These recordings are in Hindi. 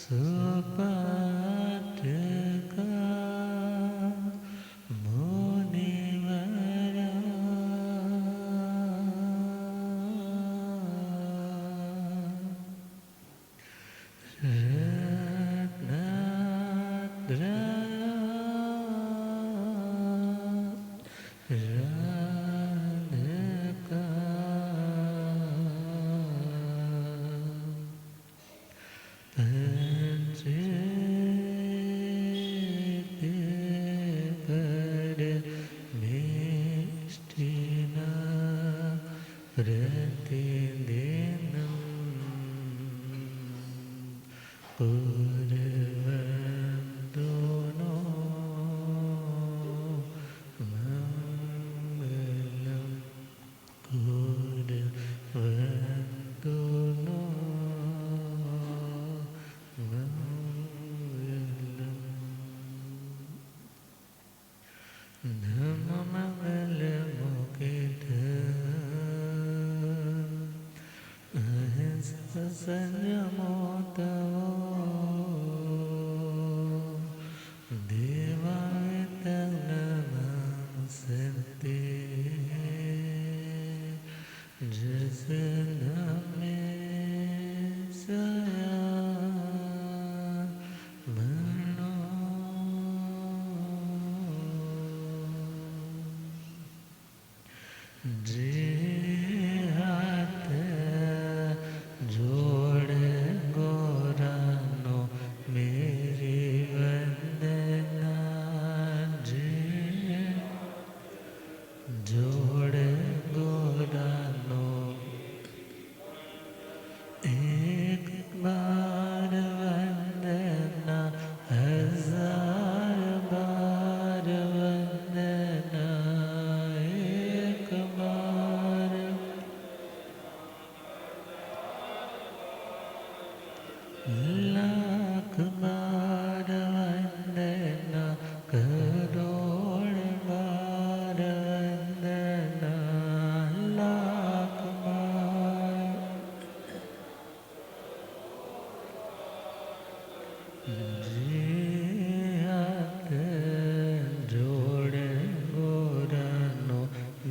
सुपाठ का मुनिवर प्रतिदिनं कुर्वन्तु नो मङ्गलं कुर्वन्तु नो मङ्गलम् नमो मंगलमुकुट अहिंसा संयमो तवो देवाय नमस्ते जिस नमे सया मनो जे हाथ जोड़ गोरानो मेरी वंदना जे जोड़ गोरानो एक बार वंदना हजार बार वंदना एक बार लाख बार वंदना करोड़ बार वंदना लाख बार जी हाथ जोड़ गोरानो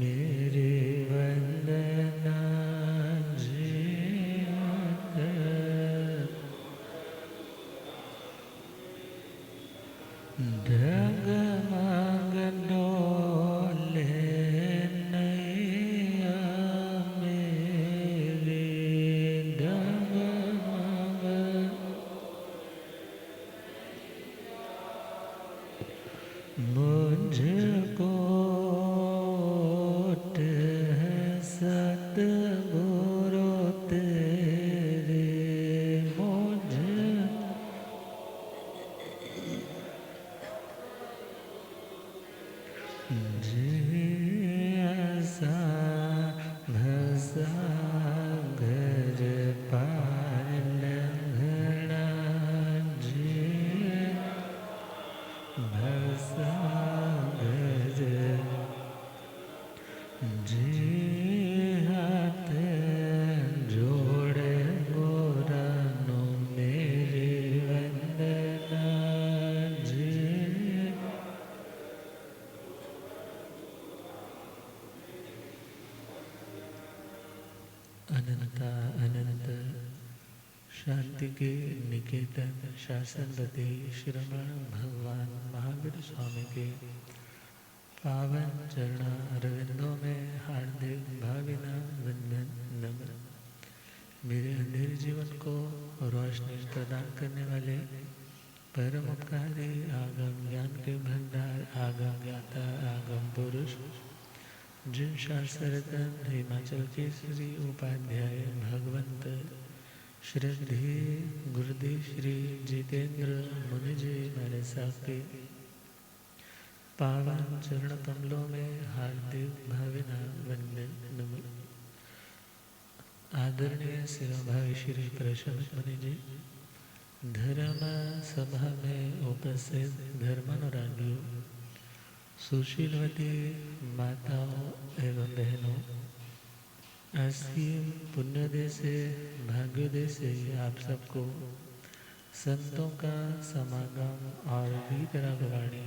मेरी वंदना जी हाथ डगमग डोले नैया मेरी डगमग मुझको सतगुरु तेरे मुझे जिया भसा घर पार लंघना जी भसा घर जी हाथ जोड़ गोरानो मेरी वंदना जी अनंता अनंत शांति के निकेतन शासनपति श्रमण भगवान महावीर स्वामी के पावन चरण अरविंदों में हार्दिक भावना वंदन नमन। मेरे अंधेरे जीवन को रोशनी प्रदान करने वाले परम उपकारी आगम ज्ञान के भंडार आगम ज्ञाता आगम पुरुष जिन शास्त्ररत्न हिमाचल के श्री उपाध्याय भगवंत श्रद्धे गुरुदेव श्री जितेंद्र मुनि जी मेरे साके पावन चरण कमलों में हार्दिक भावना वंदन नमन। आदरणीय सेवाभावी श्री प्रसन्न मुनि जी, धर्म सभा में उपस्थित धर्मानुरागियों, सुशीलवती माताओं एवं बहनों, असीम पुण्योदय से भाग्योदय से आप सबको संतों का समागम और वीत रागवाणी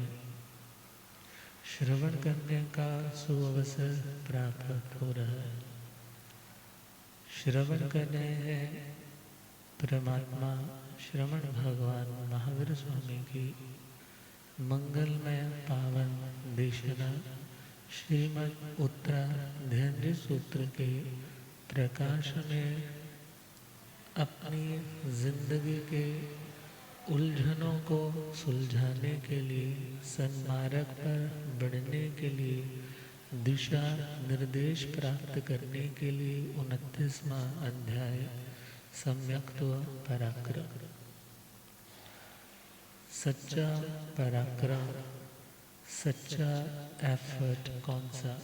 श्रवण करने का सुअवसर प्राप्त हो रहा है। श्रवण कर रहे हैं परमात्मा श्रवण भगवान महावीर स्वामी की मंगलमय पावन देशना श्रीमद् उत्तराध्ययन सूत्र के प्रकाश में अपनी जिंदगी के उलझनों को सुलझाने के लिए, सन्मार्ग पर बढ़ने के लिए, दिशा निर्देश प्राप्त करने के लिए 29वां अध्याय सम्यक्त्व पराक्रम। सच्चा पराक्रम, सच्चा एफर्ट कौन सा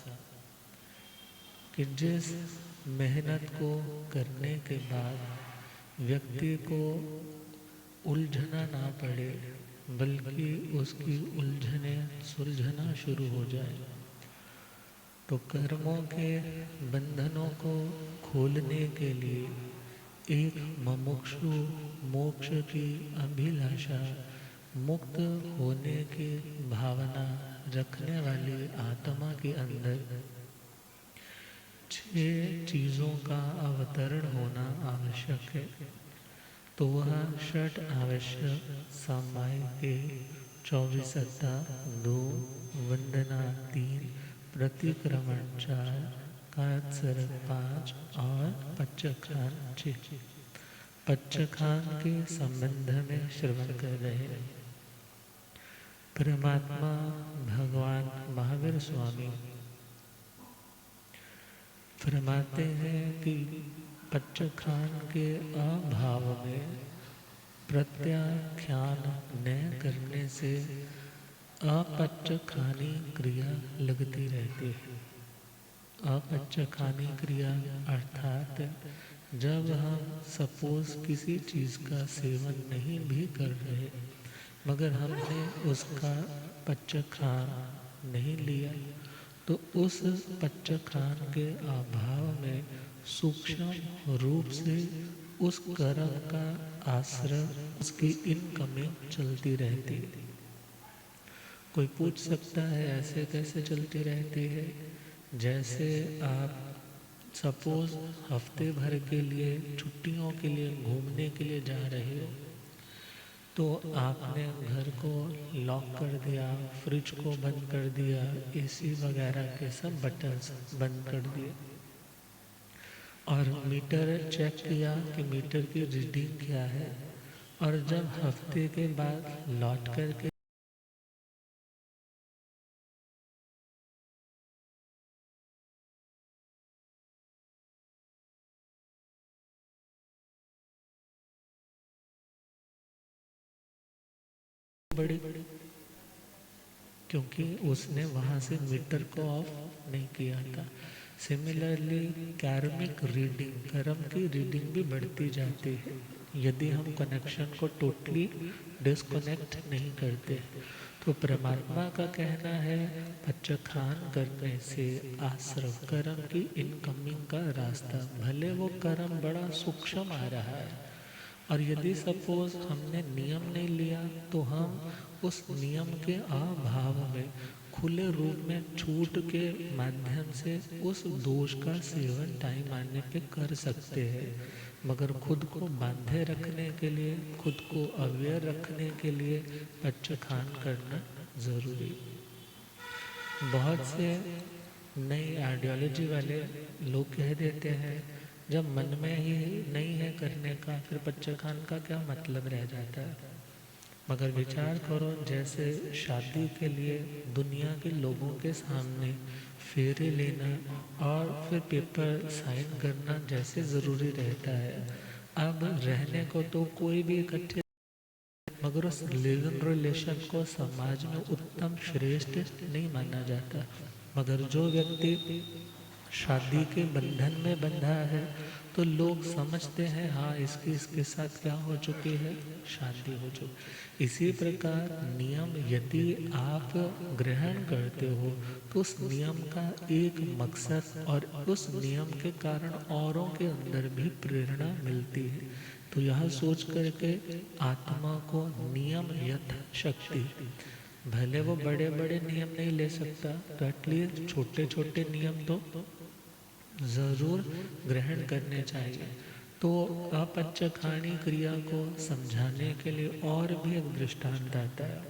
कि जिस मेहनत को करने के बाद व्यक्ति को उलझना ना पड़े, बल्कि उसकी उलझने सुलझना शुरू हो जाए। तो कर्मों के बंधनों को खोलने के लिए एक मुमुक्षु मोक्ष की अभिलाषा, मुक्त होने की भावना रखने वाली आत्मा के अंदर 6 चीजों का अवतरण होना आवश्यक है। तो वह षट आवश्यक सामाय के 24 अद्धा 2, वंदना 3, प्रतिक्रमण 4, कात्सर 5 और पच्चखान 6। पच्चखान के संबंध में श्रवण कर रहे हैं। परमात्मा भगवान महावीर स्वामी फरमाते हैं कि पच्चखान के अभाव में प्रत्याख्यान न करने से अपच्चखानी क्रिया लगती रहती है। अपच्चखानी क्रिया अर्थात जब हम सपोज किसी चीज़ का सेवन नहीं भी कर रहे, मगर हमने उसका पच्चखान नहीं लिया, तो उस पच्चखान के अभाव में सूक्ष्म रूप से उस कर्म का आश्रय, उसकी इनकमिंग चलती रहती है। कोई पूछ सकता है ऐसे कैसे चलती रहती है? जैसे आप सपोज हफ्ते भर के लिए छुट्टियों के लिए घूमने के लिए जा रहे हो, तो आपने घर को लॉक कर दिया, फ्रिज को बंद कर दिया, एसी वगैरह के सब बटन्स बंद कर दिए और मीटर चेक किया कि मीटर की रीडिंग क्या है। और जब हफ्ते के बाद लौट करके बड़ी, क्योंकि उसने वहां से मीटर को ऑफ नहीं किया था। सिमिलरली कार्मिक रीडिंग, कर्म की रीडिंग भी बढ़ती जाती है यदि हम कनेक्शन को टोटली डिस्कनेक्ट नहीं करते। तो परमात्मा का कहना है पच्चखान करने से आश्रव कर्म की इनकमिंग का रास्ता, भले वो कर्म बड़ा सूक्ष्म आ रहा है, और यदि सपोज हमने नियम नहीं लिया, तो हम उस नियम के अभाव में खुले रूप में छूट के माध्यम से उस दोष का सेवन टाइम आने पे कर सकते हैं। मगर खुद को बांधे रखने के लिए, खुद को अवेयर रखने के लिए पच्चखान करना जरूरी। बहुत से नई आइडियोलॉजी वाले लोग कह देते हैं जब मन में ही नहीं है करने का, फिर पच्चखान का क्या मतलब रह जाता है। मगर विचार करो, जैसे शादी के लिए दुनिया के लोगों के सामने फेरे लेना और फिर पेपर साइन करना जैसे ज़रूरी रहता है, अब रहने को तो कोई भी इकट्ठे, मगर उस लिविंग रिलेशन को समाज में उत्तम श्रेष्ठ नहीं माना जाता। मगर जो व्यक्ति शादी के बंधन में बंधा है, तो लोग समझते हैं हाँ इसके साथ क्या हो चुकी है, शादी हो चुकी। इसी प्रकार नियम यदि आप ग्रहण करते हो, तो उस नियम का एक मकसद और उस नियम के कारण औरों के अंदर भी प्रेरणा मिलती है। तो यह सोच करके आत्मा को नियम यथाशक्ति, भले वो बड़े बड़े नियम नहीं ले सकता तो एटलीस्ट छोटे छोटे नियम तो जरूर ग्रहण करने चाहिए। तो अपंचखानी क्रिया को समझाने के लिए और भी एक दृष्टांत आता है।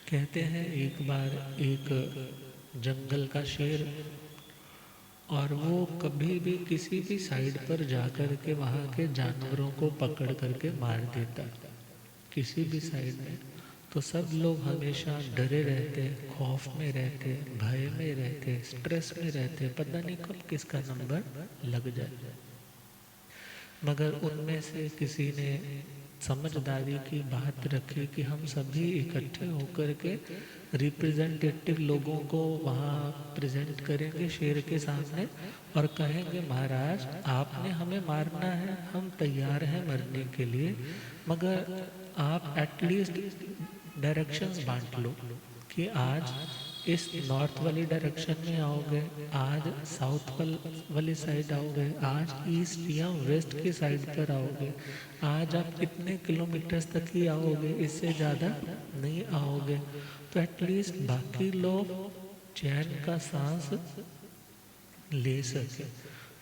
कहते हैं एक बार एक जंगल का शेर, और वो कभी भी किसी भी साइड पर जाकर के वहाँ के जानवरों को पकड़ करके मार देता, किसी भी साइड में। तो सब लोग हमेशा डरे रहते, खौफ में रहते, भय में रहते, स्ट्रेस में रहते, पता नहीं कब किसका नंबर लग जाए। मगर उनमें से किसी ने समझदारी की बात रखी कि हम सभी इकट्ठे होकर के रिप्रेजेंटेटिव लोगों को वहाँ प्रेजेंट करेंगे शेर के सामने और कहेंगे महाराज आपने हमें मारना है, हम तैयार हैं मरने के लिए, मगर आप एटलीस्ट डायरेक्शंस बांट लो कि आज इस नॉर्थ वाली डायरेक्शन में आओगे, आज साउथ वाली साइड आओगे, आज ईस्ट या वेस्ट की साइड पर आओगे, आज आप कितने किलोमीटर्स तक ही आओगे, इससे ज़्यादा नहीं आओगे। तो एटलीस्ट बाकी लोग चैन का सांस ले सके।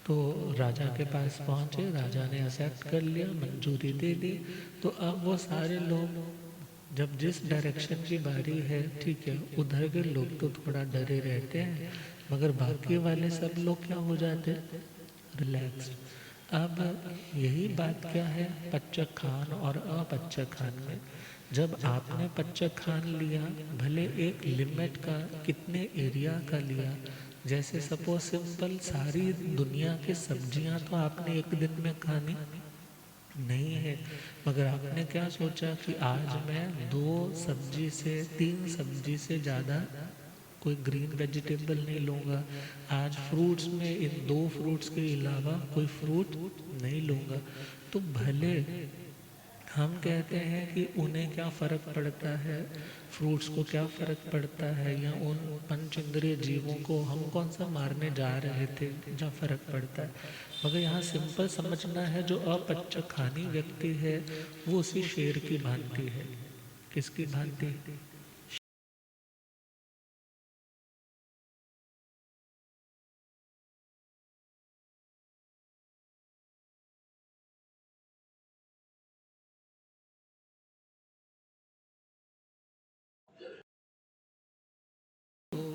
तो राजा के पास पहुँचे, राजा ने एक्सेप्ट कर लिया, मंजूरी दे दी। तो अब वो सारे लोग जब जिस डायरेक्शन की बारी है, ठीक है, उधर के लोग तो थोड़ा डरे रहते हैं, मगर बाकी वाले सब लोग क्या हो जाते, रिलैक्स। अब यही बात क्या है पच्चक खान और अपच्चक खान में। जब आपने पच्चक खान लिया, भले एक लिमिट का, कितने एरिया का लिया, जैसे सपोज सिंपल सारी दुनिया की सब्जियां तो आपने एक दिन में खानी नहीं है, मगर आपने क्या सोचा कि आज मैं 3 सब्जी से ज़्यादा कोई ग्रीन वेजिटेबल नहीं लूँगा, आज फ्रूट्स में इन 2 फ्रूट्स के अलावा कोई फ्रूट नहीं लूँगा। तो भले हम कहते हैं कि उन्हें क्या फ़र्क पड़ता है, फ्रूट्स को क्या फ़र्क पड़ता है, या उन पंच इंद्रिय जीवों को हम कौन सा मारने जा रहे थे जहाँ फ़र्क पड़ता है। मगर यहाँ सिंपल समझना है, जो अपच्चखानी व्यक्ति है वो उसी शेर की भांति है। किसकी भांति?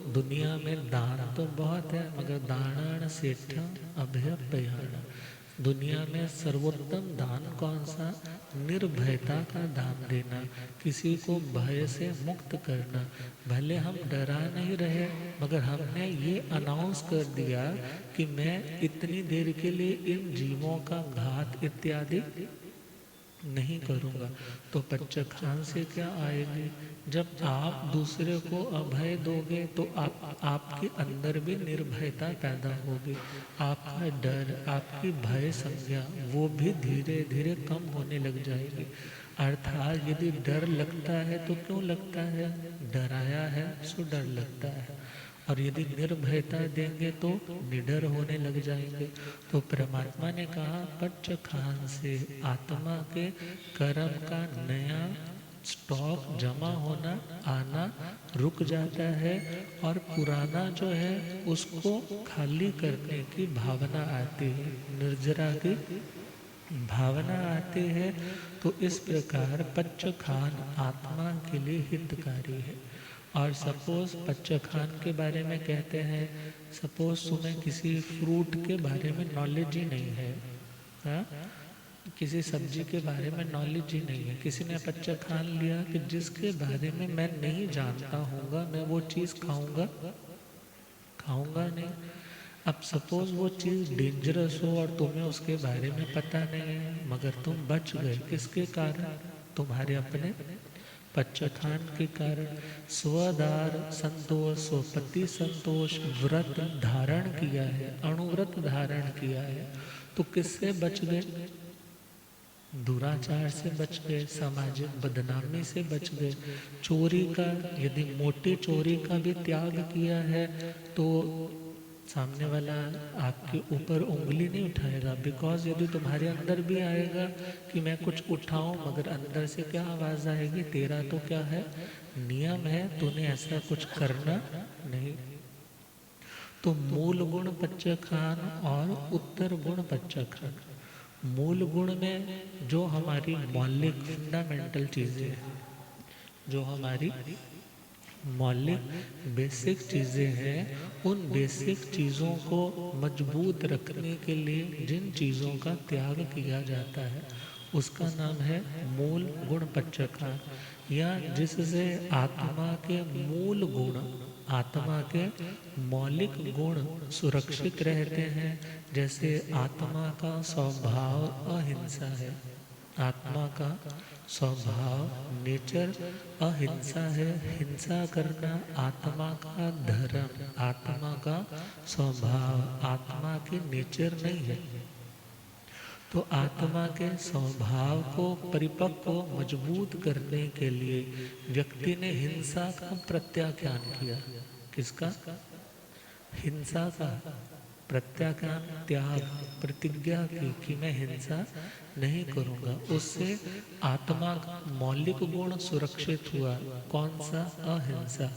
दुनिया में दान तो बहुत है, मगर दानान सेठ्य अभ्यपयान, दुनिया में सर्वोत्तम दान कौन सा? निर्भयता का दान देना, किसी को भय से मुक्त करना। भले हम डरा नहीं रहे, मगर हमने ये अनाउंस कर दिया कि मैं इतनी देर के लिए इन जीवों का घात इत्यादि नहीं करूँगा। तो पच्चखान से क्या आएगी? जब आप दूसरे को अभय दोगे तो आपके अंदर भी निर्भयता पैदा होगी, आपका डर, आपकी भय संज्ञा वो भी धीरे धीरे कम होने लग जाएगी। अर्थात यदि डर लगता है तो क्यों लगता है? डराया है सो डर लगता है। और यदि निर्भयता देंगे तो निडर होने लग जाएंगे। तो परमात्मा ने कहा पच्चखान से आत्मा के कर्म का नया स्टॉक जमा होना आना रुक जाता है, और पुराना जो है उसको खाली करने की भावना आती है, निर्जरा की भावना आती है। तो इस प्रकार पच्चखान आत्मा के लिए हितकारी है। और सपोज पच्चखान के बारे में कहते हैं, सपोज तुम्हें किसी फ्रूट के बारे में नॉलेज ही नहीं है, हाँ? किसी सब्जी के बारे में नॉलेज ही नहीं है, किसी ने पच्चखान लिया कि जिसके बारे में मैं नहीं जानता हूँगा मैं वो चीज़ खाऊंगा नहीं। अब सपोज वो चीज़ डेंजरस हो और तुम्हें उसके बारे में पता नहीं है, मगर तुम बच गए, किसके कारण? तुम्हारे अपने पच्चखान के कारण। स्वदार संतोष, स्वपति संतोष, व्रत धारण किया है, अणुव्रत धारण किया है, तो किससे बच गए? दुराचार से बच गए, सामाजिक बदनामी से बच गए। चोरी का, यदि मोटी चोरी का भी त्याग किया है तो सामने वाला आपके ऊपर उंगली नहीं उठाएगा, बिकॉज यदि तुम्हारे अंदर भी आएगा कि मैं कुछ उठाऊं, मगर अंदर से क्या आवाज़ आएगी, तेरा तो क्या है, नियम है, तूने ऐसा कुछ करना नहीं। तो मूल गुण पच्चखान और उत्तर गुण पच्चखान। मूल गुण में जो हमारी मौलिक फंडामेंटल चीज़ें हैं, जो हमारी मौलिक बेसिक चीज़ें हैं, उन बेसिक चीज़ों को मजबूत रखने के लिए जिन चीज़ों का त्याग किया जाता है उसका नाम है मूल गुण पच्चखान, या जिससे आत्मा के मूल गुण, आत्मा के मौलिक गुण सुरक्षित रहते हैं। जैसे आत्मा का स्वभाव अहिंसा है, आत्मा का स्वभाव नेचर अहिंसा है, हिंसा करना आत्मा का धर्म, आत्मा का स्वभाव, आत्मा के नेचर नहीं है। तो आत्मा के स्वभाव को परिपक्व मजबूत करने के लिए व्यक्ति ने हिंसा का प्रत्याख्यान किया। किसका? हिंसा का प्रत्याख्यान, त्याग, प्रतिज्ञा की कि मैं हिंसा नहीं करूंगा। उससे आत्मा का मौलिक गुण सुरक्षित हुआ। कौन सा? अहिंसा।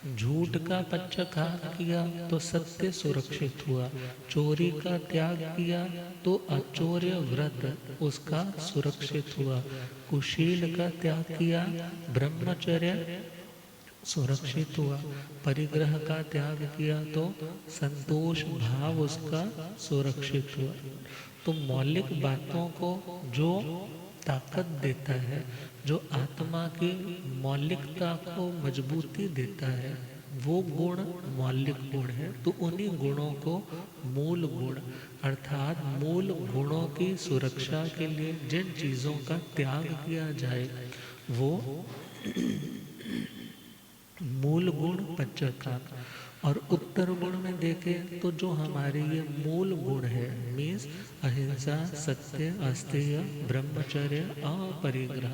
झूठ का पच्चखान किया तो सत्य सुरक्षित हुआ। चोरी का त्याग किया तो अचौर्य व्रत उसका सुरक्षित हुआ। कुशील का त्याग किया, ब्रह्मचर्य सुरक्षित हुआ। परिग्रह का त्याग किया तो संतोष भाव उसका सुरक्षित हुआ। तो मौलिक बातों को जो ताकत देता है, जो आत्मा की मौलिकता को मजबूती देता है, वो गुण मौलिक गुण है। तो उन्हीं गुणों को मूल गुण, अर्थात मूल गुणों की सुरक्षा के लिए जिन चीज़ों का त्याग किया जाए वो मूल गुण पच्चखान। और उत्तर गुण में देखें तो जो हमारे ये मूल गुण है, मीन्स अहिंसा, सत्य, अस्तेय, ब्रह्मचर्य, अपरिग्रह,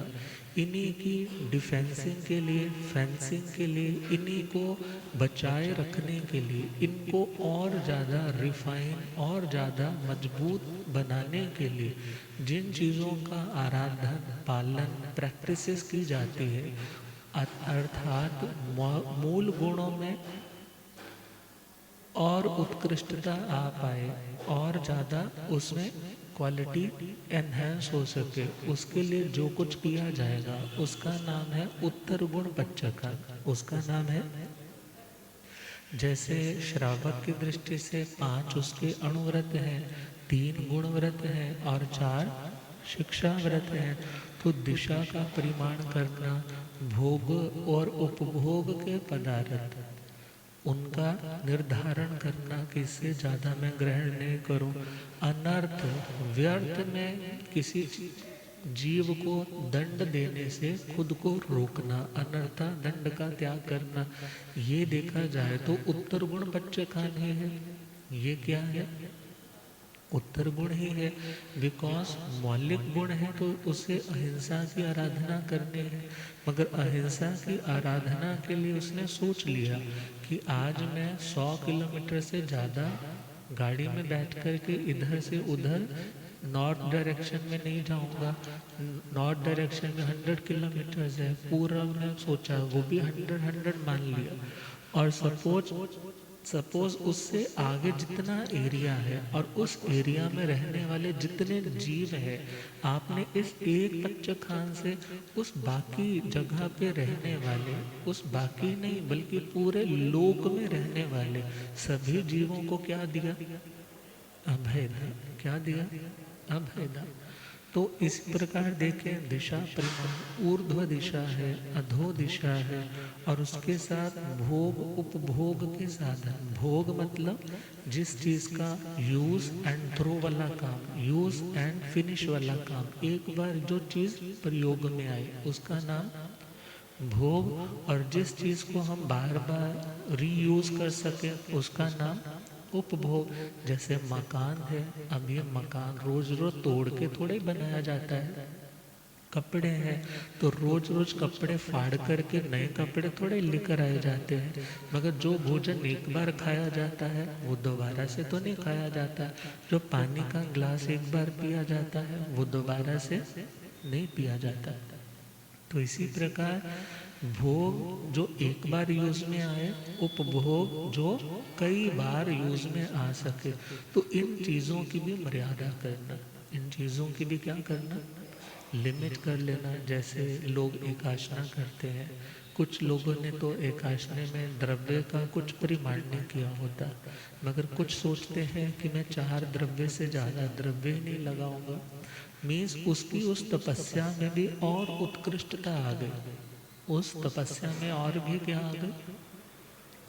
इन्हीं की डिफेंसिंग के लिए, फेंसिंग के लिए, इन्हीं को बचाए रखने के लिए, इनको और ज़्यादा रिफाइन और ज़्यादा मजबूत बनाने के लिए जिन चीज़ों का आराधन, पालन, प्रैक्टिसेस की जाती है, अर्थात मूल गुणों में और उत्कृष्टता आ पाए और ज़्यादा उसमें क्वालिटी एनहेंस हो सके, उसके लिए जो कुछ किया जाएगा उसका नाम है उत्तर गुण पच्चखान। उसका नाम है, जैसे श्रावक की दृष्टि से 5 उसके अणुव्रत हैं, 3 गुण व्रत हैं और 4 शिक्षा व्रत हैं। तो दिशा का परिमाण करना, भोग और उपभोग के पदार्थ उनका निर्धारण करना कि इससे ज़्यादा मैं ग्रहण नहीं करूं, अनर्थ व्यर्थ में किसी जीव को दंड देने से खुद को रोकना, अनर्था दंड का त्याग करना, ये देखा जाए तो उत्तर गुण पच्चखान ही है। ये क्या है? उत्तर गुण ही है। बिकॉज मौलिक गुण है तो उसे अहिंसा की आराधना करनी है, मगर अहिंसा की आराधना के लिए उसने सोच लिया कि आज मैं 100 किलोमीटर से ज़्यादा गाड़ी में बैठ कर के इधर से उधर नॉर्थ डायरेक्शन में नहीं जाऊंगा। नॉर्थ डायरेक्शन में 100 किलोमीटर है, पूरा ने सोचा, वो भी 100 मान लिया। और सपोज उससे आगे जितना एरिया है और उस एरिया में रहने वाले जितने जीव हैं, आपने इस एक पच्चखान से उस बाकी जगह पे रहने वाले, उस बाकी नहीं बल्कि पूरे लोक में रहने वाले सभी जीवों को क्या दिया? अभयदा। क्या दिया? अभयदा। तो इस प्रकार देखें, दिशा परिमाण, ऊर्ध्व दिशा है, अधो दिशा है, और उसके साथ भोग उपभोग के साधन। भोग मतलब जिस चीज़ का यूज़ एंड थ्रो वाला काम, यूज़ एंड फिनिश वाला काम, एक बार जो चीज़ प्रयोग में आए उसका नाम भोग, और जिस चीज़ को हम बार बार रीयूज कर सकें उसका नाम उपभोग। जैसे मकान है, अब ये मकान रोज रोज तोड़ के थोड़े बनाया जाता है, कपड़े हैं तो रोज रोज कपड़े फाड़ करके नए कपड़े थोड़े लेकर आए जाते हैं, मगर जो भोजन एक बार खाया जाता है वो दोबारा से तो नहीं खाया जाता। जो पानी का ग्लास एक बार पिया जाता है वो दोबारा से नहीं पिया जाता। तो इसी प्रकार भोग जो एक बार यूज में आए, उपभोग जो कई बार यूज में आ सके, तो इन चीजों की भी मर्यादा करना, इन चीजों की भी क्या करना, लिमिट कर लेना। जैसे लोग एकाशना करते हैं, कुछ लोगों ने तो एकाशने में द्रव्य का कुछ परिमाण नहीं किया होता, मगर कुछ सोचते हैं कि मैं 4 द्रव्य से ज़्यादा द्रव्य ही नहीं लगाऊंगा। मीन्स उसकी उस तपस्या में भी और उत्कृष्टता आ गई, उस तपस्या में और भी क्या आ गई,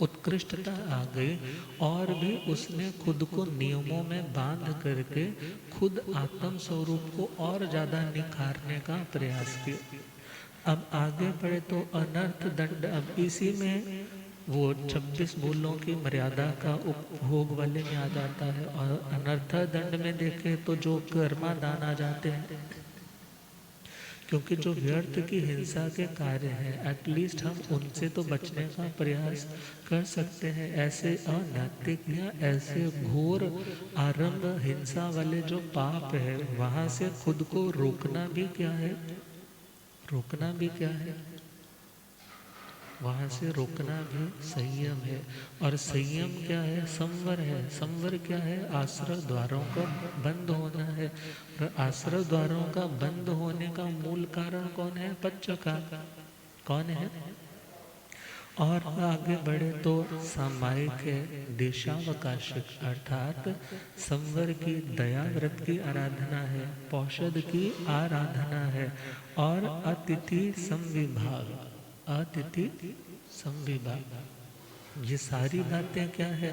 उत्कृष्टता आ गई, और भी उसने खुद को नियमों में बांध करके खुद आत्म स्वरूप को और ज्यादा निखारने का प्रयास किया। अब आगे बढ़े तो अनर्थ दंड, अब इसी में वो 26 बोलों की मर्यादा का उपभोग वाले में आ जाता है। और अनर्थ दंड में देखें तो जो कर्मा दान आ जाते हैं, क्योंकि जो व्यर्थ की हिंसा के कार्य हैं एटलीस्ट हम उनसे तो बचने का प्रयास कर सकते हैं। ऐसे अनैतिक या ऐसे घोर आरंभ हिंसा वाले जो पाप है वहां से खुद को रोकना भी क्या है, रोकना भी क्या है, वहां से रोकना भी संयम है। और संयम क्या है, संवर है। संवर क्या है, आश्रय द्वारों का बंद होना है। और आश्रय द्वारों का बंद होने का मूल कारण कौन है, पच्चका, कौन है। और आगे बढ़े तो सामायिक है, देशावकाशिक अर्थात संवर की दया व्रत की आराधना है, पौषध की आराधना है, और अतिथि संविभाग, अतिथि संविभाग, ये सारी बातें क्या है,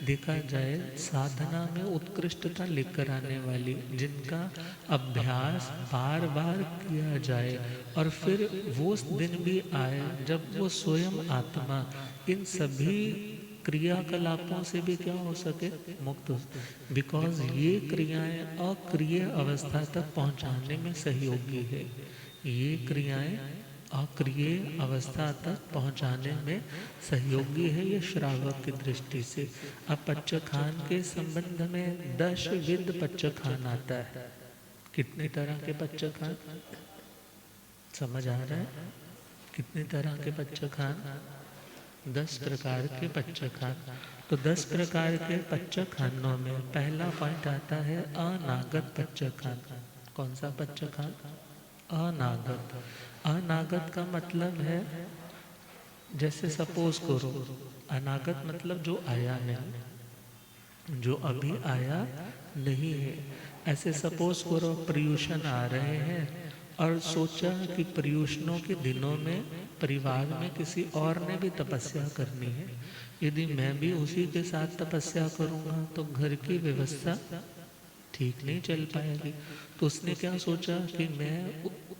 देखा जाए साधना में उत्कृष्टता लेकर आने वाली, जिनका अभ्यास बार बार किया जाए और फिर वो दिन भी आए जब वो स्वयं आत्मा इन सभी क्रियाकलापों से भी क्या हो सके, मुक्त हो। बिकॉज ये क्रियाएं अक्रिय अवस्था तक पहुंचाने में सहयोगी है, ये क्रियाएं अक्रिय अवस्था तक पहुंचाने में सहयोगी है, ये श्रावक की दृष्टि से। अब पच्चखान के संबंध में 10 विध पच्चखान आता है। कितने तरह के पच्चखान, समझ आ रहा है, कितने तरह के पच्चखान, 10 प्रकार के पच्चखान। तो 10 प्रकार के पच्चखानों में पहला पॉइंट आता है अनागत पच्चखान। कौन सा पच्चखान, अनागत। अनागत का मतलब है, जैसे सपोज करो, अनागत मतलब जो आया नहीं, जो अभी आया नहीं है। ऐसे सपोज करो पर्यूषण आ रहे हैं और सोचा कि पर्यूषणों के दिनों में परिवार में किसी और ने भी तपस्या करनी है, यदि मैं भी उसी के साथ तपस्या करूंगा तो घर की व्यवस्था ठीक नहीं चल पाएगी। तो उसने क्या सोचा कि मैं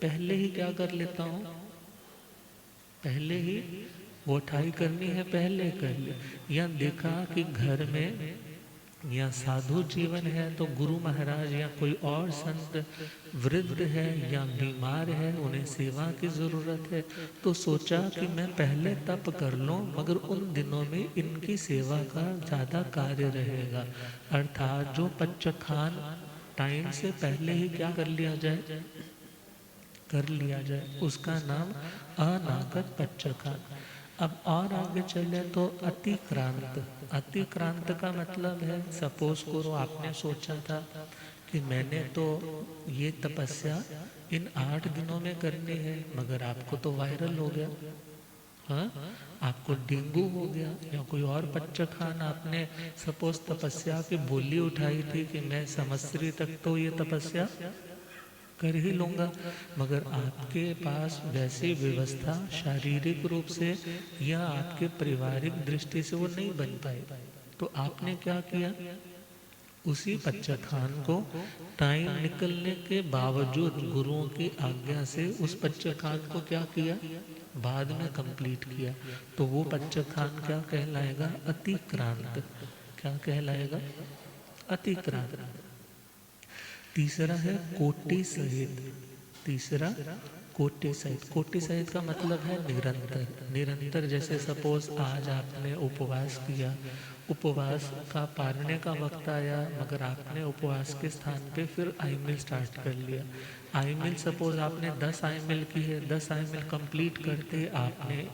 पहले ही क्या कर लेता हूँ, पहले ही वो उठाई करनी है पहले कर ली। या देखा कि घर में या साधु जीवन है तो गुरु महाराज या कोई और संत वृद्ध है या बीमार है, उन्हें सेवा की जरूरत है, तो सोचा कि मैं पहले तप कर लूं, मगर उन दिनों में इनकी सेवा का ज्यादा कार्य रहेगा। अर्थात जो पच्चखान टाइम से पहले ही क्या कर लिया जाए, कर लिया जाए, उसका नाम अनागत पच्चखान। अब और आगे चले तो अतिक्रांत। अतिक्रांत का मतलब है, सपोज करो आपने सोचा था कि मैंने तो ये तपस्या इन 8 दिनों में करनी है, मगर आपको तो वायरल हो गया, हाँ, आपको डेंगू हो गया या कोई और पच्चखान, आपने सपोज तपस्या की बोली उठाई थी कि मैं समस्री तक तो ये तपस्या कर ही लूँगा, मगर आपके पास वैसी व्यवस्था शारीरिक रूप से या आपके पारिवारिक दृष्टि से वो नहीं बन पाई। तो आपने क्या किया, उसी पच्चखान को टाइम निकलने के बावजूद गुरुओं की आज्ञा से उस पच्चखान को क्या किया, बाद में कंप्लीट किया। तो वो पच्चखान क्या कहलाएगा, अतिक्रांत। क्या कहलाएगा, अतिक्रांत। तीसरा है कोटि सहित। तीसरा कोटि सहित। कोटि सहित का मतलब है निरंतर। निरंतर जैसे सपोज आज आपने उपवास किया, उपवास का पारने का वक्त आया, मगर आपने उपवास के स्थान पे फिर आई मिल स्टार्ट कर लिया। आई मिल सपोज आपने 10 आई मिल की है, 10 आई मिल कंप्लीट करते आपने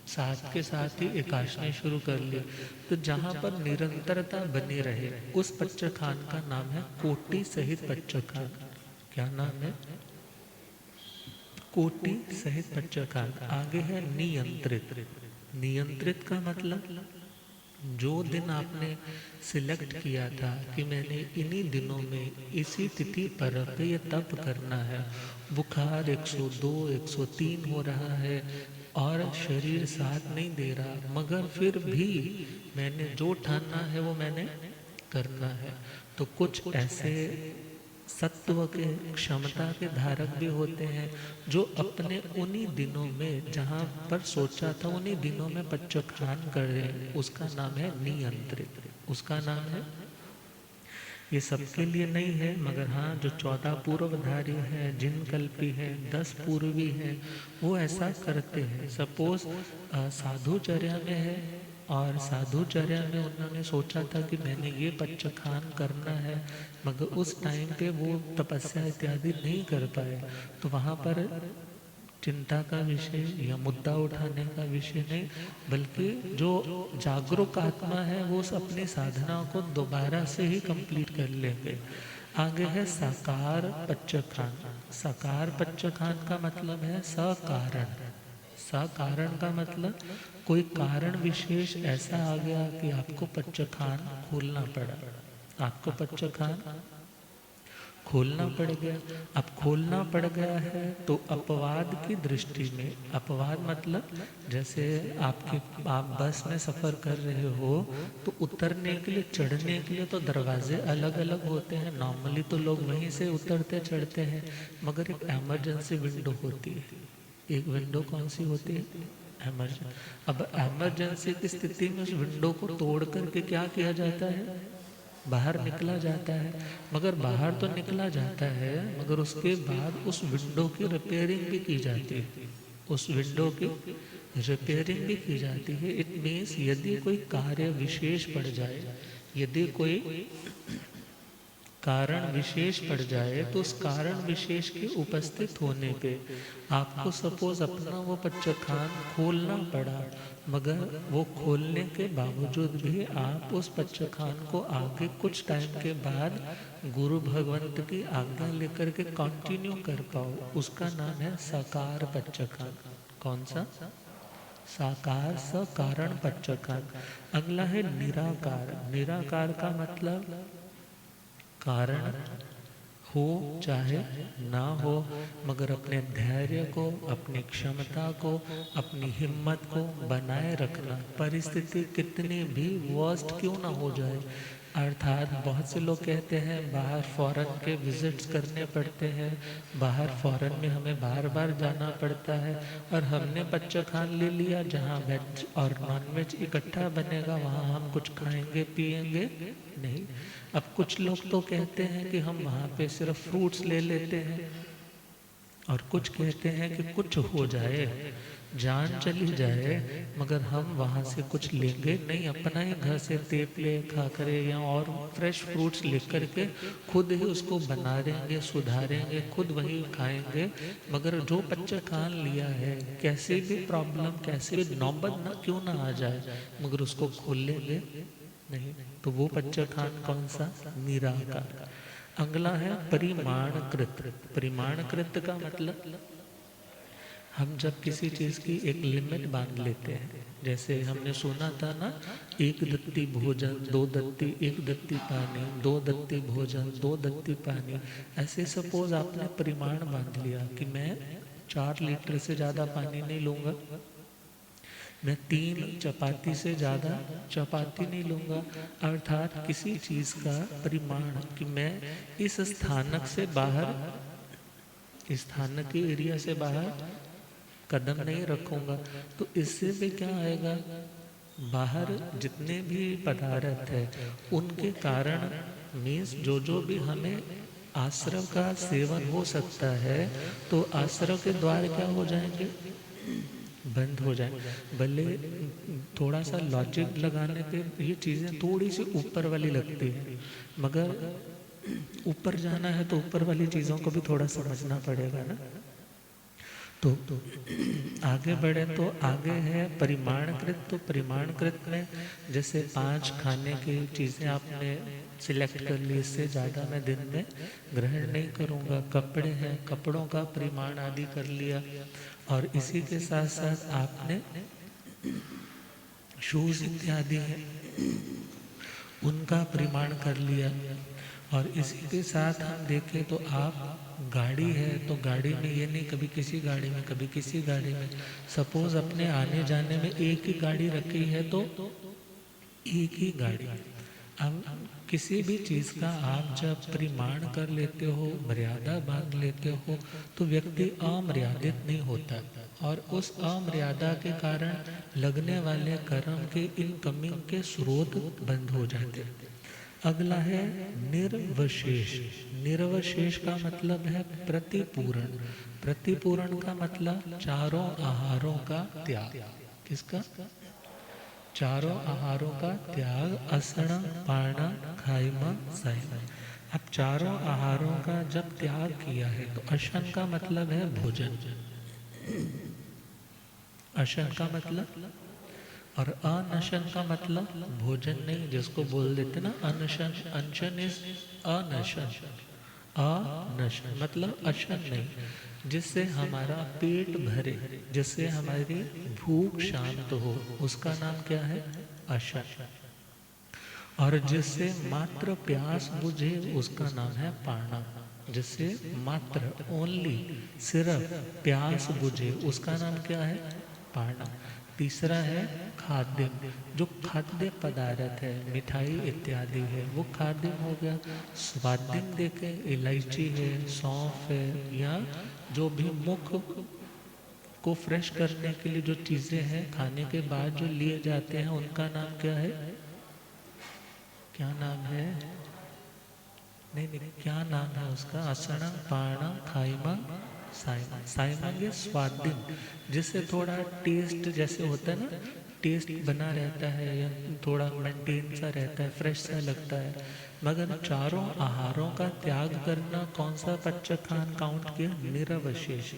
साथ के साथ ही एकाशनी शुरू कर ली। तो जहाँ पर निरंतरता बनी रहे उस पच्चखान का नाम है कोटि सहित पच्चखान। क्या नाम है? कोटि सहित पच्चखान। आगे है नियंत्रित। नियंत्रित का मतलब जो दिन आपने सिलेक्ट किया था कि मैंने इन्हीं दिनों में इसी तिथि पर ये तप करना है, बुखार 102 103 हो रहा है और शरीर साथ नहीं दे रहा, मगर फिर भी मैंने जो ठाना है वो मैंने करना है। तो कुछ ऐसे सत्व के क्षमता के धारक भी होते हैं जो अपने उन्हीं दिनों में जहाँ पर सोचा था उन्हीं दिनों में पच्चखान कर रहे हैं, उसका नाम है नियंत्रित। उसका नाम है, ये सबके लिए नहीं है, मगर हाँ जो 14 पूर्वधारी हैं, जिन कल्पी हैं, 10 पूर्वी हैं, वो ऐसा करते हैं। सपोज साधुचर्या में है और साधुचर्या में उन्होंने सोचा था कि मैंने ये पच्चखान करना है, मगर उस टाइम पे वो तपस्या इत्यादि नहीं कर पाए, तो वहाँ पर चिंता का विषय या मुद्दा उठाने का विषय नहीं, बल्कि जो जागरूक आत्मा है वो अपनी साधना को दोबारा से ही कंप्लीट कर लेंगे। आगे है साकार पच्चखान। साकार पच्चखान का मतलब है सकारण। सकारण का मतलब कोई कारण विशेष ऐसा आ गया कि आपको पच्चखान खोलना पड़ा। आपको पच्चखान खोलना पड़ गया। अब खोलना पड़ गया है तो अपवाद की दृष्टि में, अपवाद मतलब जैसे आप बस में सफ़र कर रहे हो तो उतरने के लिए, चढ़ने के लिए तो दरवाजे अलग अलग होते हैं। नॉर्मली तो लोग वहीं से उतरते चढ़ते हैं, मगर एक एमरजेंसी विंडो होती है। एक विंडो कौन सी होती है? एमरजेंसी। अब एमरजेंसी की स्थिति में उस विंडो को तोड़ करके क्या किया जाता है? बाहर निकला जाता है। मगर बाहर तो निकला जाता है, मगर उसके बाद उस विंडो की रिपेयरिंग भी की जाती है। उस विंडो की रिपेयरिंग भी की जाती है। इट मीन्स यदि कोई कार्य विशेष पड़ जाए, यदि कोई कारण विशेष पड़ जाए, तो उस कारण विशेष के उपस्थित होने पे आपको सपोज अपना वो पच्चखान खोलना पड़ा, मगर वो खोलने के बावजूद भी आप उस पच्चखान को आगे कुछ टाइम के बाद गुरु भगवंत की आज्ञा लेकर के कंटिन्यू कर पाओ, उसका नाम है साकार पच्चखान। कौन सा? साकार सकारण पच्चखान। अगला है निराकार। निराकार का मतलब कारण हो चाहे ना हो, मगर अपने धैर्य को, अपनी क्षमता को, अपनी हिम्मत को बनाए रखना, परिस्थिति कितनी भी वर्स्ट क्यों ना हो जाए। अर्थात बहुत से लोग कहते हैं बाहर फॉरेन के विजिट्स करने पड़ते हैं, बाहर फॉरेन में हमें बार बार जाना पड़ता है, और हमने पच्चखान ले लिया जहाँ वेज और नॉन वेज इकट्ठा बनेगा, वहाँ हम कुछ खाएंगे पिएंगे नहीं। अब कुछ लोग तो कहते हैं कि हम वहाँ पे सिर्फ फ्रूट्स ले लेते हैं, और कुछ कहते हैं कि कुछ हो जाए, जान चली जाए, मगर हम वहाँ से कुछ लेंगे नहीं, अपना ही घर से तेपले खाकरे या और फ्रेश फ्रूट्स लेकर के खुद ही उसको बना देंगे, सुधारेंगे, खुद वही खाएंगे। मगर जो पच्चखान लिया है, कैसे भी प्रॉब्लम, कैसे भी नौबत ना क्यों ना आ जाए, मगर उसको खोल लेंगे नहीं। तो वो पच्चखान कौन सा? निराकार। अगला है परिमाणकृत। परिमाणकृत का मतलब हम जब किसी चीज़ की एक लिमिट बांध लेते हैं, जैसे हमने सुना था ना, एक दत्ती भोजन, दो दत्ती, एक दत्ती पानी, दो दत्ती भोजन, दो दत्ती पानी। ऐसे सपोज आपने परिमाण बांध लिया कि मैं 4 लीटर से ज़्यादा पानी नहीं लूँगा, मैं 3 चपाती से ज़्यादा चपाती नहीं लूँगा। अर्थात किसी चीज़ का परिमाण कि मैं इस स्थानक से बाहर, इस स्थानक के एरिया से बाहर कदम नहीं रखूँगा। तो इससे भी क्या आएगा, बाहर जितने भी पदार्थ है उनके कारण मीन्स जो जो भी हमें आश्रव का सेवन हो सकता है तो आश्रव के द्वार क्या हो जाएंगे, बंद हो जाए। भले थोड़ा सा लॉजिक लगाने पे ये चीज़ें थोड़ी सी ऊपर वाली लगती है, मगर ऊपर जाना है तो ऊपर वाली चीज़ों को भी थोड़ा समझना पड़ेगा ना। तो आगे बढ़े तो आगे है परिमाणकृत। तो परिमाणकृत में जैसे 5 खाने की चीज़ें आपने सिलेक्ट कर ली, इससे ज़्यादा मैं दिन में ग्रहण नहीं करूँगा। कपड़े हैं, कपड़ों का परिमाण आदि कर लिया, और इसी के साथ साथ आपने शूज इत्यादि है उनका परिमाण कर लिया। और इसी के साथ हम देखें तो आप गाड़ी है तो गाड़ी में ये नहीं कभी किसी गाड़ी में कभी किसी गाड़ी में, सपोज अपने आने जाने में एक ही गाड़ी रखी है तो एक ही गाड़ी। अब किसी भी चीज़ का आप जब परिमाण कर लेते हो, मर्यादा बांध लेते हो, तो व्यक्ति अमर्यादित नहीं होता, और उस अमर्यादा के कारण लगने वाले कर्म के इनकमिंग के स्रोत बंद हो जाते। अगला है निर्वशेष। निर्वशेष का मतलब है प्रतिपूरण। प्रतिपूरण का मतलब चारों आहारों का त्याग। किसका? चारों आहारों का त्याग। असण पाण खाइम साइम। अब चारों आहारों का जब त्याग किया है तो अशन का मतलब है भोजन, अशन का मतलब, और अनशन का मतलब भोजन नहीं, जिसको बोल देते ना अनशन। अनशन इज अनशन। अनशन मतलब अशन नहीं, जिससे हमारा पेट भरे, जिससे हमारी भूख शांत हो, उसका नाम क्या है? अशन। और जिससे मात्र प्यास बुझे उसका नाम है पाणा। जिससे मात्र ओनली सिर्फ प्यास बुझे उसका नाम क्या है? पाणा। तीसरा है खाद्य। जो खाद्य पदार्थ है, मिठाई इत्यादि है, वो खाद्य हो गया। स्वादिम देखें, इलायची है, सौंफ है, या जो भी मुख को फ्रेश करने के लिए जो चीज़ें हैं खाने के बाद जो लिए जाते हैं उनका नाम क्या है? क्या नाम है? नहीं नहीं, क्या नाम है उसका? असण पाण खाइमा साइमा। साइमा ये स्वादिम, जिससे थोड़ा टेस्ट जैसे होता है ना, टेस्ट बना रहता है या थोड़ा मेंटेन सा रहता है, फ्रेश सा लगता है। मगर चारों आहारों का त्याग करना कौन सा पच्चखान काउंट किया? निरवशेष।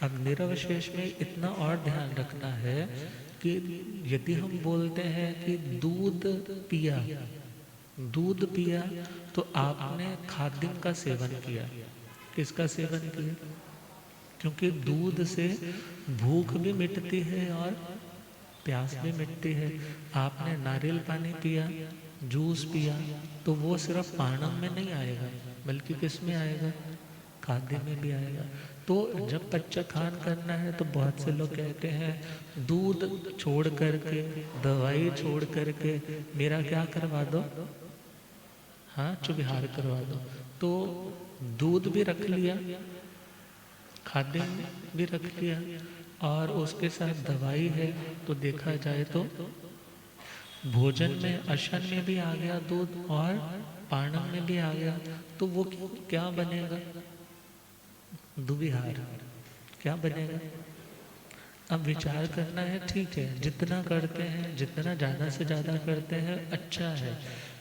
अब निरवशेष में इतना और ध्यान रखना है कि यदि हम बोलते हैं कि दूध पिया, दूध पिया, तो आपने खाद्य का सेवन किया। किसका सेवन किया? क्योंकि दूध से भूख भी मिटती है और प्यास भी मिटती है। आपने नारियल पानी पिया, जूस पिया, तो वो सिर्फ पाणम में नहीं आएगा, बल्कि किस में आएगा? खाद्य में भी आएगा। तो जब पच्चखान करना है तो बहुत से लोग कहते हैं दूध छोड़ करके, दवाई छोड़ करके मेरा क्या करवा दो? हाँ, चुबिहार करवा दो। तो दूध भी रख लिया, खाद्य भी रख लिया, और उसके साथ दवाई है, तो देखा जाए तो भोजन में अशन में भी आ गया दूध और पाणम में भी आ गया। तो वो क्या बनेगा? दुविहार। क्या बनेगा? अब विचार करना है, ठीक है, जितना करते हैं, जितना ज़्यादा से ज़्यादा करते हैं अच्छा है,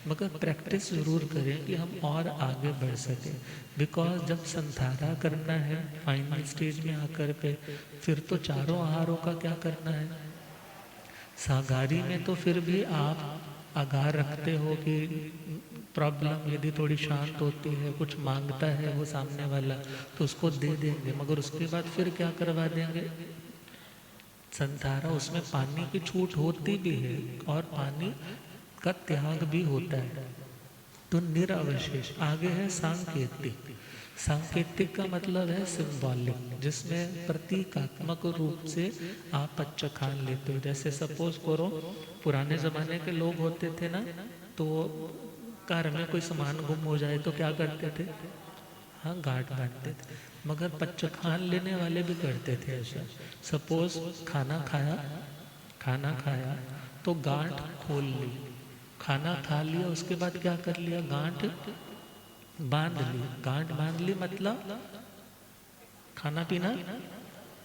मगर प्रैक्टिस ज़रूर करें कि हम और आगे बढ़ सकें। बिकॉज जब संधारा करना है फाइनल स्टेज में आकर पे, फिर तो चारों आहारों का क्या करना है? सागारी में तो फिर भी आप आगार रखते हो कि प्रॉब्लम यदि थोड़ी शांत होती है, कुछ मांगता है वो सामने वाला, तो उसको दे देंगे, मगर उसके बाद फिर क्या करवा देंगे? संधारा, उसमें पानी की छूट होती भी है और पानी का त्याग भी होता है। तो निरवशेष। आगे है सांकेतिक। सांकेतिक का मतलब है सिंबॉलिक, जिसमें प्रतीकात्मक रूप से आप पच्चखान लेते हो। जैसे सपोज करो, पुराने ज़माने के लोग होते थे ना, तो कार में कोई सामान गुम हो जाए तो क्या करते थे? हाँ, गांठ बांधते थे। मगर पच्चखान लेने वाले भी करते थे ऐसा। सपोज खाना खाया, खाना खाया तो गांठ खोल ली, खाना खा लिया, उसके बाद क्या कर लिया? गांठ बांध ली, गांठ बांध ली मतलब खाना पीना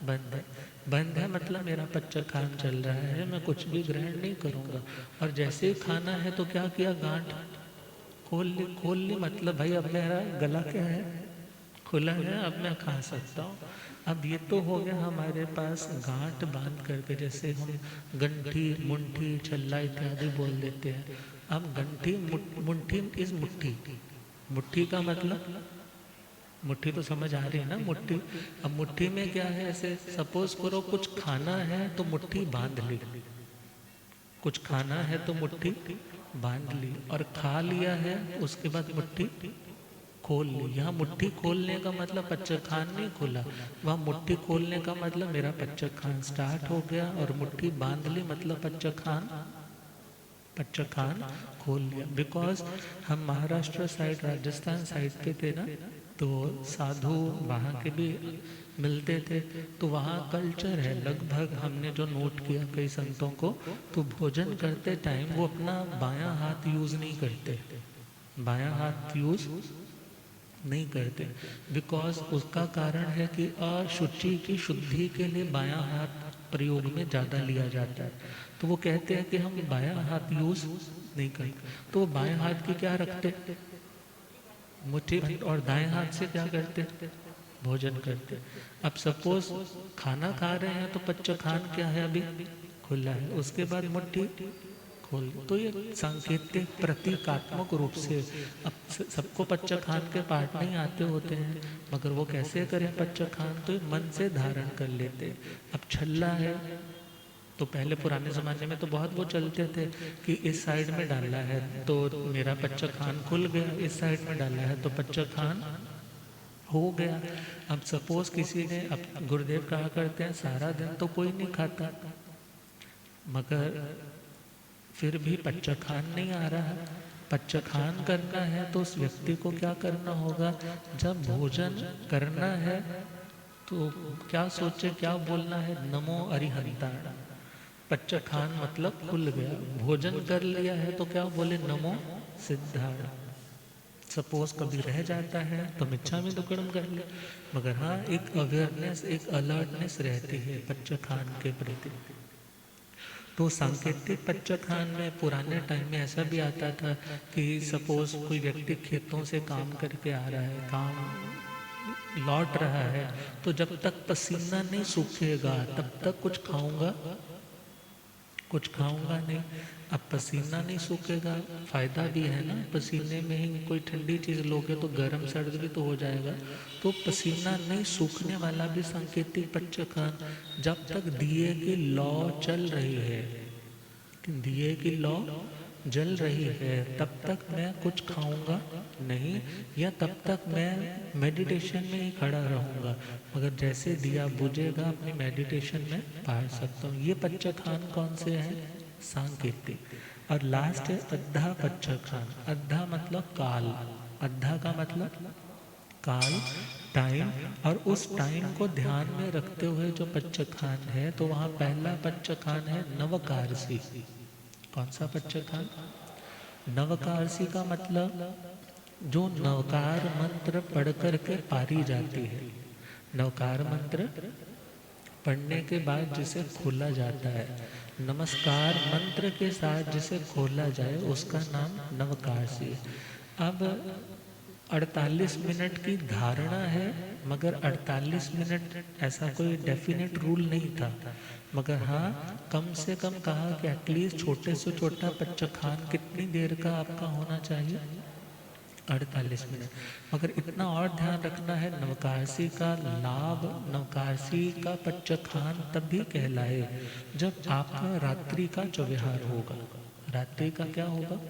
बंद है। बंद है मतलब मेरा पच्चर खान चल रहा है, मैं कुछ भी ग्रहण नहीं करूँगा। और जैसे ही खाना है तो क्या किया, गांठ खोल ली। खोल ली मतलब भाई अब मेरा गला क्या है, खुला है, अब मैं खा सकता हूँ। अब ये तो हो गया हमारे पास गांठ बांध करके, जैसे हम गंठी, मुंठी, छल्ला इत्यादि बोल देते हैं। अब गंठी, मुंठी इज मुट्ठी। मुट्ठी का मतलब, मुट्ठी तो समझ आ रही है ना, मुट्ठी। अब मुट्ठी में क्या है, ऐसे सपोज करो कुछ खाना है तो मुट्ठी बांध ली, कुछ खाना है तो मुट्ठी बांध ली, और खा लिया है उसके बाद मुट्ठी खोल ली। यहाँ मुट्ठी खोलने का मतलब पच्चर खान नहीं खुला, वहाँ मुट्ठी खोलने का मतलब मेरा पच्चर खान स्टार्ट हो गया, और मुट्ठी बांध ली मतलब पच्चर खान खोल लिया। बिकॉज हम महाराष्ट्र साइड, राजस्थान साइड पे थे ना, तो साधु वहाँ के भी मिलते थे, तो वहाँ कल्चर है लगभग, हमने जो नोट किया कई संतों को, तो भोजन करते टाइम वो अपना बायां हाथ यूज़ नहीं करते, बायां हाथ यूज़ नहीं करते। बिकॉज उसका कारण है कि अशुचि की शुद्धि के लिए बायां हाथ प्रयोग में ज़्यादा लिया जाता है। तो वो कहते हैं कि हम बायां हाथ यूज़ नहीं करते, तो वो बाएं हाथ की क्या रखते, मुट्ठी भर, और दाएं हाथ से क्या करते, भोजन करते। अब सपोज खाना खा रहे हैं तो पच्चर खान क्या है, अभी खुला है, उसके बाद मुट्ठी खोल। तो ये सांकेतिक प्रतीकात्मक रूप से, अब सबको पच्चर खान के पाठ नहीं आते होते हैं, मगर वो कैसे करें पच्चर खान, तो मन से धारण कर लेते। अब छल्ला है तो पहले पुराने ज़माने में तो बहुत वो चलते थे कि इस साइड में डाला है तो मेरा पच्चर खान खुल गया, इस साइड में डाला है तो पच्चर खान हो गया। अब सपोज किसी ने, अब गुरुदेव कहा करते हैं सारा दिन तो कोई नहीं खाता, मगर फिर भी पच्चर खान नहीं आ रहा, पच्चर खान करना है तो उस व्यक्ति को क्या करना होगा, जब भोजन करना है तो क्या सोचे, क्या बोलना है, नमो अरिहंताण। पच्चर खान मतलब खुल गया, भोजन कर लिया है तो क्या बोले, नमो सिद्धाण। सपोज कभी रह जाता है तो मिच्छामि दुक्कड़म कर ले, मगर हाँ एक अवेयरनेस, एक अलर्टनेस रहती है पच्चर खान के प्रति। तो सांकेतिक पच्चर खान में पुराने टाइम में ऐसा भी आता था कि सपोज कोई व्यक्ति खेतों से काम करके आ रहा है, काम लौट रहा है, तो जब तक पसीना नहीं सूखेगा तब तक कुछ खाऊंगा नहीं। अब पसीना नहीं सूखेगा, फायदा भी है ना, पसीने में ही कोई ठंडी चीज़ लोगे तो गर्म सर्द भी तो हो जाएगा। तो पसीना नहीं सूखने वाला भी सांकेतिक पच्चर खान, जब तक दिए की लौ चल रही है, दिए की लौ जल रही है, तब तक मैं कुछ खाऊंगा नहीं, या तब तक मैं मेडिटेशन में ही खड़ा रहूंगा। मगर जैसे दिया बुझेगा अपनी मेडिटेशन में बाहर सकता हूँ। ये पच्चर खान कौन से हैं, सांकेतिक। और लास्ट है अद्धा पच्चर खान। अद्धा मतलब काल, अद्धा का मतलब काल, टाइम। और उस टाइम को ध्यान में रखते हुए जो पच्चर खान है, तो वहाँ पहला पच्चर खान है नवकारसी। कौन सा पच्चर खान, नवकारसी का मतलब जो नवकार मंत्र पढ़ करके पारी जाती है। नवकार मंत्र पढ़ने के बाद जिसे खोला जाता है, नमस्कार मंत्र के साथ जिसे खोला जाए उसका नाम नवकारसी है। अब 48 मिनट की धारणा है, मगर 48 मिनट ऐसा कोई डेफिनेट रूल नहीं था, मगर हाँ कम से कम कहा कि एटलीस्ट छोटे से छोटा पच्चर खान कितनी देर का आपका होना चाहिए, 48 मिनट। मगर इतना और ध्यान रखना है, नवकारसी का लाभ, नवकारसी का पच्चर खान तब भी कहलाए जब आपका रात्रि का चौविहार होगा। रात्रि का क्या होगा,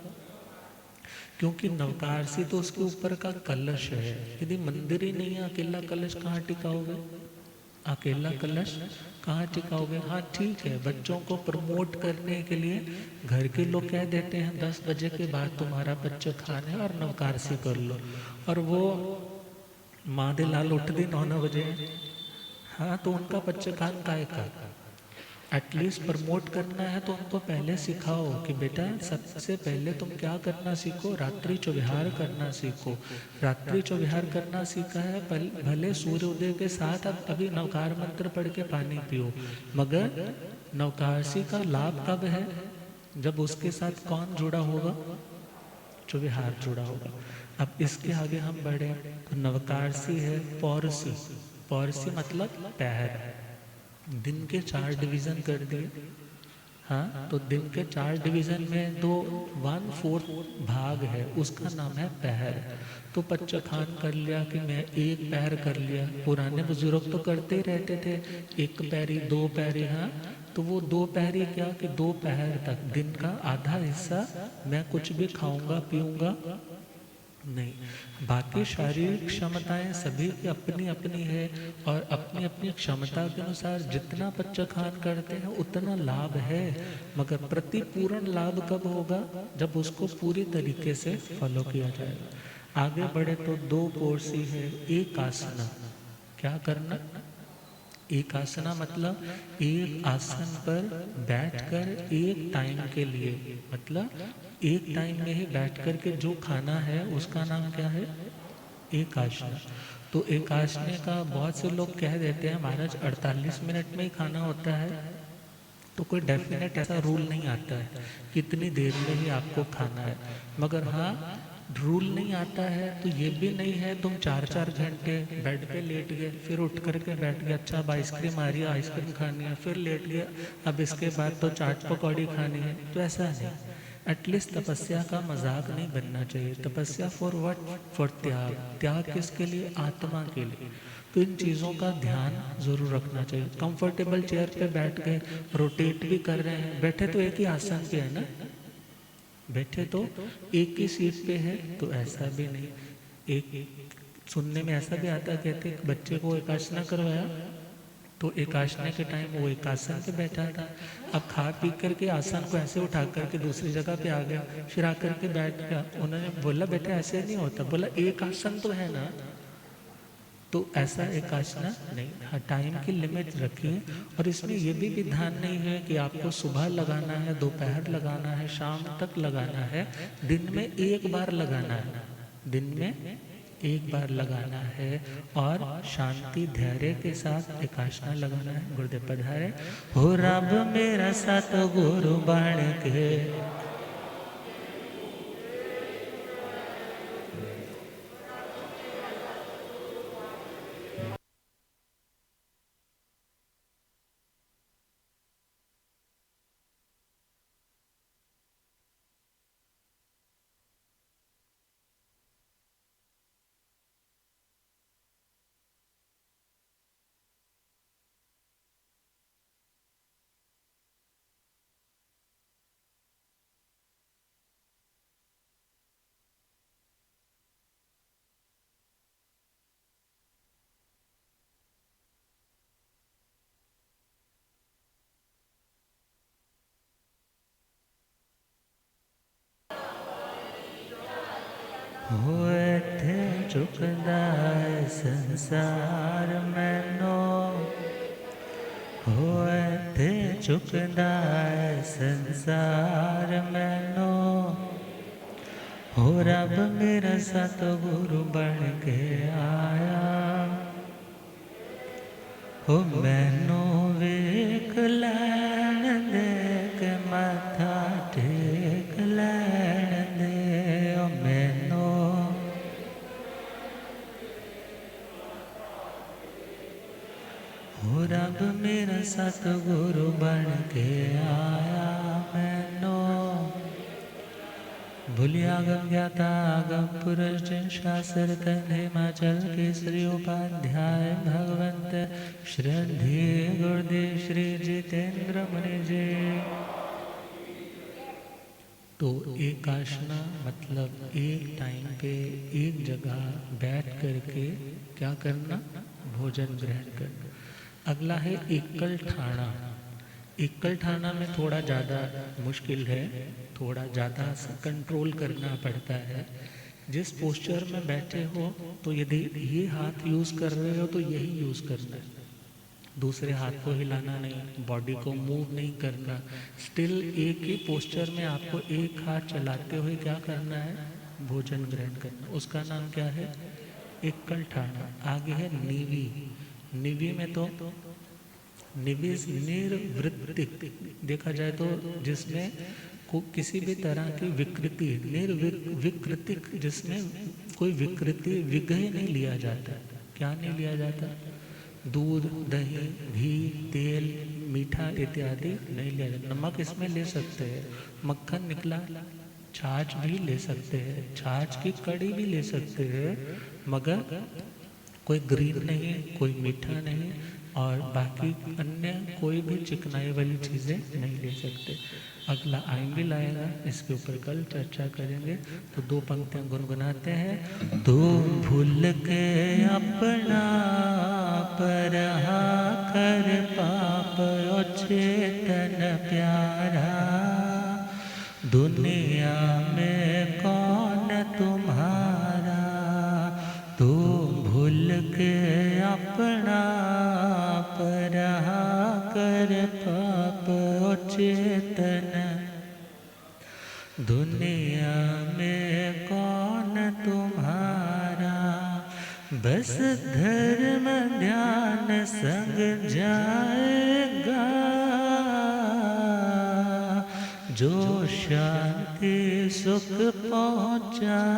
क्योंकि नवकारसी तो उसके ऊपर का कलश है। यदि मंदिर ही नहीं है, अकेला कलश कहाँ टिकाओगे, अकेला कलश कहाँ टिकाओगे। हाँ ठीक है, बच्चों को प्रमोट करने के लिए घर के लोग कह देते हैं 10 बजे के बाद तुम्हारा पच्चर खान है और नवकारसी कर लो, और वो माँ दे लाल उठ दी 9 बजे, हाँ तो उनका पच्चर खान काय का। एटलीस्ट प्रमोट करना है तो उनको पहले सिखाओ कि बेटा सबसे पहले तुम क्या करना सीखो, रात्रि चौविहार करना सीखो। रात्रि चौविहार करना सीखा है, भले सूर्योदय के साथ अब अभी नवकार मंत्र पढ़ के पानी पियो, मगर नवकारसी का लाभ कब है? जब उसके साथ कौन जुड़ा होगा? चौविहार जुड़ा होगा। अब इसके आगे हम बढ़े तो नवकारसी है पौरसी। पौरसी मतलब पहर। दिन के 4 डिवीजन कर दिए। हाँ, तो दिन के 4 डिवीजन में दो 1/4 भाग है, उसका नाम है पहर। तो पच्चखान कर लिया कि मैं एक पहर कर लिया। पुराने बुजुर्ग तो करते ही रहते थे, एक पैरी, दो पैरी। हाँ, तो वो दो पैरी क्या कि 2 पहर तक दिन का आधा हिस्सा मैं कुछ भी खाऊंगा पीऊंगा नहीं। बाकी शारीरिक क्षमताएं सभी की अपनी अपनी है, और अपनी अपनी क्षमता के अनुसार जितना पच्चखान करते हैं उतना लाभ है, मगर प्रतिपूर्ण लाभ कब होगा? जब उसको पूरी तरीके से फॉलो किया जाएगा। आगे बढ़े तो 2 कोर्सी है एक आसना। क्या करना? एक आसना मतलब एक आसन पर बैठकर एक टाइम के लिए, मतलब एक टाइम में ही बैठ कर के जो खाना है उसका नाम क्या है? एक आसना। तो एक आसने का बहुत से लोग कह देते हैं महाराज 48 मिनट में ही खाना होता है। तो कोई डेफिनेट ऐसा रूल नहीं आता है कितनी देर में ही आपको खाना है, मगर हाँ रूल नहीं आता है तो ये भी नहीं है तुम 4-4 घंटे बेड पे लेट गए, फिर उठ करके बैठ गए, अच्छा अब आइसक्रीम आ रही है, आइसक्रीम खानी है, फिर लेट गए, अब इसके बाद तो चाट पकौड़ी खानी है। तो ऐसा नहीं। एटलीस्ट तपस्या का मजाक नहीं बनना चाहिए। तपस्या फॉर व्हाट? फॉर त्याग। त्याग किसके लिए? आत्मा के लिए। तो इन चीज़ों का ध्यान जरूर रखना चाहिए। कंफर्टेबल चेयर पे बैठ गए, रोटेट भी कर रहे हैं, बैठे तो एक ही आसन पे है ना, बैठे तो एक ही सीट पे है, तो ऐसा भी नहीं। एक सुनने में ऐसा भी आता है, कहते हैं बच्चे को एक आसना करवाया तो एक आसने के टाइम वो एक आसन पे बैठा था, अब खा पी करके आसन को ऐसे उठा करके दूसरी जगह पे आ गया, फिर आकर के बैठ गया। उन्होंने बोला बेटा ऐसे नहीं होता, बोला एक आसन तो है ना। तो ऐसा एक आसना नहीं। हाँ, टाइम की लिमिट रखिए, और इसमें ये भी विधान नहीं है कि आपको सुबह लगाना है, दोपहर लगाना है, शाम तक लगाना है। दिन में एक बार लगाना है, दिन में एक बार लगाना है, और शांति धैर्य के साथ एक आसना लगाना है। गुरुदेव पधारे। हो रब मेरा साथ गुरु बन के, होए थे चुकदा संसार मैनो, होए थे चुकदा संसार मैनो, हो रब मेरा सतगुरु बन के आया, हो मैनू वेख लैन दे के माथा टेक लैन दे, ओ मैनू हो रब मेरा सतगुरु बन के आया मैनू। भूलिया गम ज्ञाता गम पुरुष जिन शास्त्र कंधे हिमाचल केसरी उपाध्याय भगवंत श्रद्धे गुरुदेव श्री जितेंद्र मुनि जी। तो एक आसना मतलब एक टाइम पे एक जगह बैठ करके क्या करना? भोजन ग्रहण करना। अगला है एकल ठाणा। एकल ठाणा में थोड़ा ज़्यादा मुश्किल है, थोड़ा ज़्यादा कंट्रोल करना पड़ता है। जिस पोस्चर में बैठे हो तो यदि ये हाथ यूज़ कर रहे हो तो यही यूज़ करना है। दूसरे हाथ को हिलाना नहीं, बॉडी को मूव नहीं करना, स्टिल एक ही पोस्चर में आपको एक हाथ चलाते हुए क्या करना है, भोजन ग्रहण करना। उसका नाम क्या है, एकल ठाणा। आगे है निवि। निवि में तो निविस निर्वृत्तिक देखा जाए तो जिसमें को किसी भी तरह की विकृति, निर्विकृतिक जिसमें कोई विकृति विग्रह नहीं लिया जाता। क्या नहीं लिया जाता, दूध, दही, घी, तेल, मीठा इत्यादि नहीं लिया जाता। नमक इसमें ले सकते हैं, मक्खन निकला, छाछ भी ले सकते हैं, छाछ की कड़ी भी ले सकते हैं, मगर कोई ग्रीन नहीं, कोई मीठा नहीं, और बाकी अन्य कोई भी चिकनाई वाली चीज़ें नहीं ले सकते। अगला आइन भी लाएगा, इसके ऊपर कल चर्चा करेंगे। तो दो पंक्तियां गुनगुनाते हैं। तू भूल के अपना पर कर पाप चेतन प्यारा, दुनिया में कौन तुम्हारा। तू भूल के अपना पर कर पाप चेतन, दुनिया में कौन तुम्हारा। बस धर्म ध्यान संग जाएगा, जो शांति सुख पहुँचाएगा,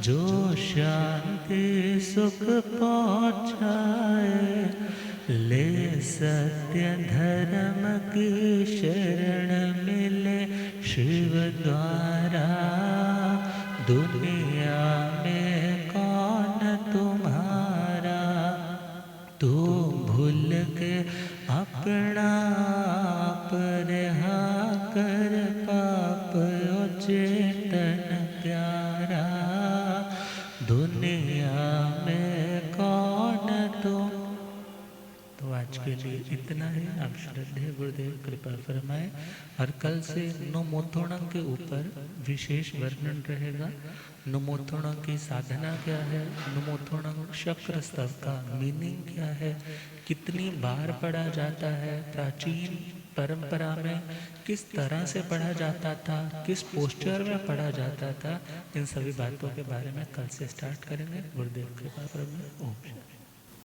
जो शांति सुख पहुँचाए। ले सत्य धर्म की शरण मिले शिव द्वारा, दुनिया में कौन तुम्हारा। तू भूल के अपना पर कर पाप चेतन प्यारा, दुनिया में कौन तुम। तो आज के लिए इतना ही। आप श्रद्धेय गुरुदेव कृपा फरमाए। और कल से नमोथोणम के ऊपर विशेष वर्णन रहेगा। नमोथोणम की साधना क्या है, नमोथोणम चक्र स्तव का मीनिंग क्या है, कितनी बार पढ़ा जाता है, प्राचीन परंपरा में किस तरह से पढ़ा जाता था, किस पोस्चर में पढ़ा जाता था, इन सभी बातों के बारे में कल से स्टार्ट करेंगे। गुरुदेव कृपा फरमाए। ओम शांति।